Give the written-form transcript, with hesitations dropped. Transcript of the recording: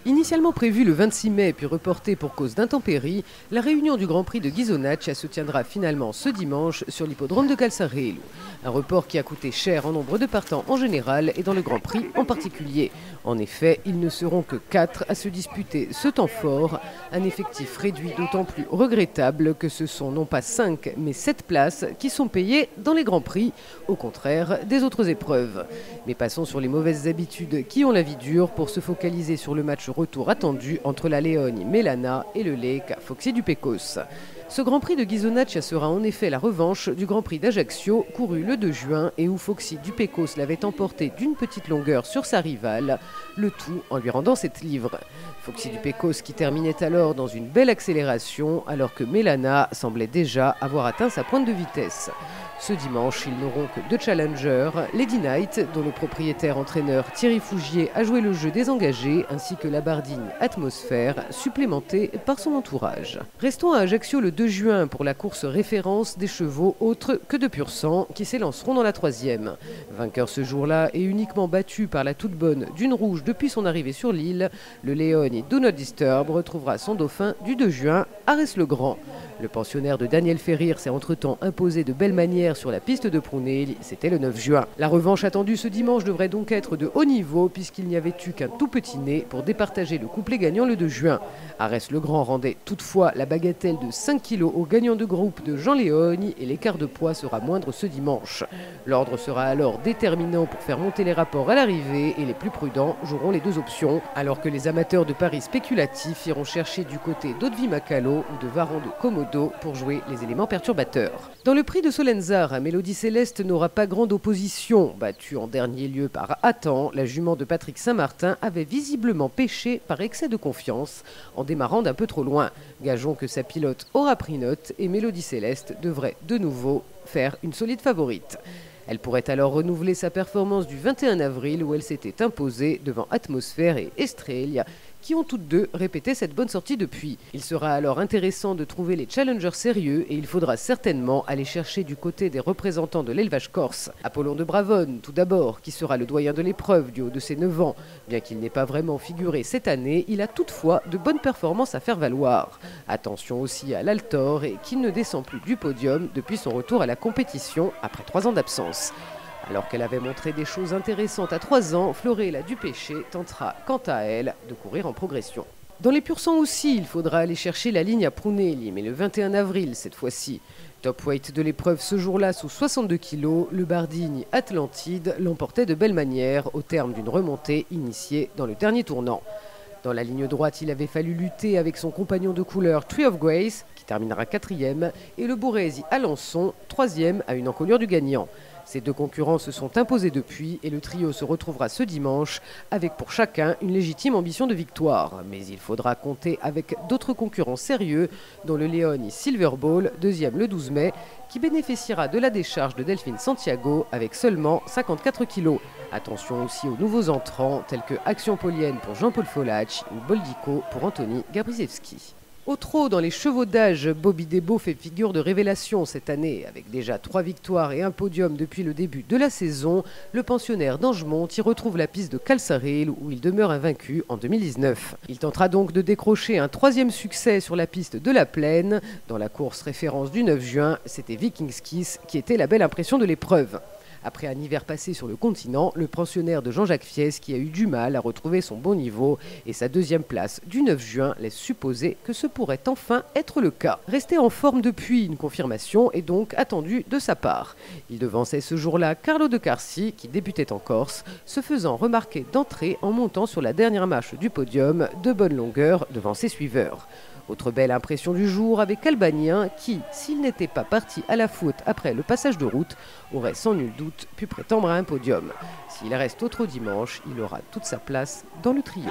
Initialement prévue le 26 mai puis reportée pour cause d'intempéries, la réunion du Grand Prix de Ghisonaccia se tiendra finalement ce dimanche sur l'hippodrome de Calsarello. Un report qui a coûté cher en nombre de partants en général et dans le Grand Prix en particulier. En effet, ils ne seront que 4 à se disputer ce temps fort, un effectif réduit d'autant plus regrettable que ce sont non pas 5 mais 7 places qui sont payées dans les Grands Prix, au contraire des autres épreuves. Mais passons sur les mauvaises habitudes qui ont la vie dure pour se focaliser sur le match retour attendu entre la Leoni Melana et le Leka Foxy du Pecos. Ce Grand Prix de Ghisonaccia sera en effet la revanche du Grand Prix d'Ajaccio, couru le 2 juin et où Foxy du Pecos l'avait emporté d'une petite longueur sur sa rivale, le tout en lui rendant 7 livres. Foxy du Pecos qui terminait alors dans une belle accélération alors que Melana semblait déjà avoir atteint sa pointe de vitesse. Ce dimanche, ils n'auront que 2 challengers, Lady Knight, dont le propriétaire-entraîneur Thierry Fougier a joué le jeu désengagé, ainsi que la Bardigne Atmosphère, supplémentée par son entourage. Restons à Ajaccio le 2 juin pour la course référence des chevaux autres que de pur sang qui s'élanceront dans la 3e. Vainqueur ce jour-là et uniquement battu par la toute bonne Dune Rouge depuis son arrivée sur l'île, le Leoni Do Not Disturb retrouvera son dauphin du 2 juin, Arès-le-Grand. Le pensionnaire de Daniel Ferrir s'est entre-temps imposé de belle manière sur la piste de Prunelli, c'était le 9 juin. La revanche attendue ce dimanche devrait donc être de haut niveau puisqu'il n'y avait eu qu'un tout petit nez pour départager le couplet gagnant le 2 juin. Arès-le-Grand rendait toutefois la bagatelle de 5 kg au gagnant de groupe de Jean Léogne et l'écart de poids sera moindre ce dimanche. L'ordre sera alors déterminant pour faire monter les rapports à l'arrivée et les plus prudents joueront les 2 options, alors que les amateurs de paris spéculatifs iront chercher du côté d'Hauteville-Macalo ou de Varon de Komodo pour jouer les éléments perturbateurs. Dans le prix de Solenzara, Mélodie Céleste n'aura pas grande opposition. Battue en dernier lieu par Attan, la jument de Patrick Saint-Martin avait visiblement péché par excès de confiance en démarrant d'un peu trop loin. Gageons que sa pilote aura pris note et Mélodie Céleste devrait de nouveau faire une solide favorite. Elle pourrait alors renouveler sa performance du 21 avril où elle s'était imposée devant Atmosphère et Estrella, qui ont toutes deux répété cette bonne sortie depuis. Il sera alors intéressant de trouver les challengers sérieux et il faudra certainement aller chercher du côté des représentants de l'élevage corse. Apollon de Bravone, tout d'abord, qui sera le doyen de l'épreuve du haut de ses 9 ans. Bien qu'il n'ait pas vraiment figuré cette année, il a toutefois de bonnes performances à faire valoir. Attention aussi à l'Altor et qui ne descend plus du podium depuis son retour à la compétition après 3 ans d'absence. Alors qu'elle avait montré des choses intéressantes à 3 ans, Florella Dupéché tentera, quant à elle, de courir en progression. Dans les pur sang aussi, il faudra aller chercher la ligne à Prunelli, mais le 21 avril cette fois-ci. Top weight de l'épreuve ce jour-là sous 62 kg, le Bardigne Atlantide l'emportait de belle manière au terme d'une remontée initiée dans le dernier tournant. Dans la ligne droite, il avait fallu lutter avec son compagnon de couleur Tree of Grace, qui terminera 4e, et le Borresi Alençon, 3e à une encolure du gagnant. Ces 2 concurrents se sont imposés depuis et le trio se retrouvera ce dimanche avec pour chacun une légitime ambition de victoire. Mais il faudra compter avec d'autres concurrents sérieux, dont le Leoni Silver Ball, 2e le 12 mai, qui bénéficiera de la décharge de Delphine Santiago avec seulement 54 kg. Attention aussi aux nouveaux entrants tels que Action Polienne pour Jean-Paul Folach ou Boldico pour Anthony Gabrizewski. Au trot, dans les chevaux d'âge, Bobby Debo fait figure de révélation cette année. Avec déjà 3 victoires et un podium depuis le début de la saison, le pensionnaire d'Angemont y retrouve la piste de Calsarello où il demeure invaincu en 2019. Il tentera donc de décrocher un 3e succès sur la piste de la Plaine. Dans la course référence du 9 juin, c'était Vikings Kiss qui était la belle impression de l'épreuve. Après un hiver passé sur le continent, le pensionnaire de Jean-Jacques Fies qui a eu du mal à retrouver son bon niveau et sa 2e place du 9 juin laisse supposer que ce pourrait enfin être le cas. Resté en forme depuis, une confirmation est donc attendue de sa part. Il devançait ce jour-là Carlo de Carsi qui débutait en Corse, se faisant remarquer d'entrée en montant sur la dernière marche du podium de bonne longueur devant ses suiveurs. Autre belle impression du jour avec Albanien qui, s'il n'était pas parti à la faute après le passage de route, aurait sans nul doute pu prétendre à un podium. S'il reste autre dimanche, il aura toute sa place dans le trio.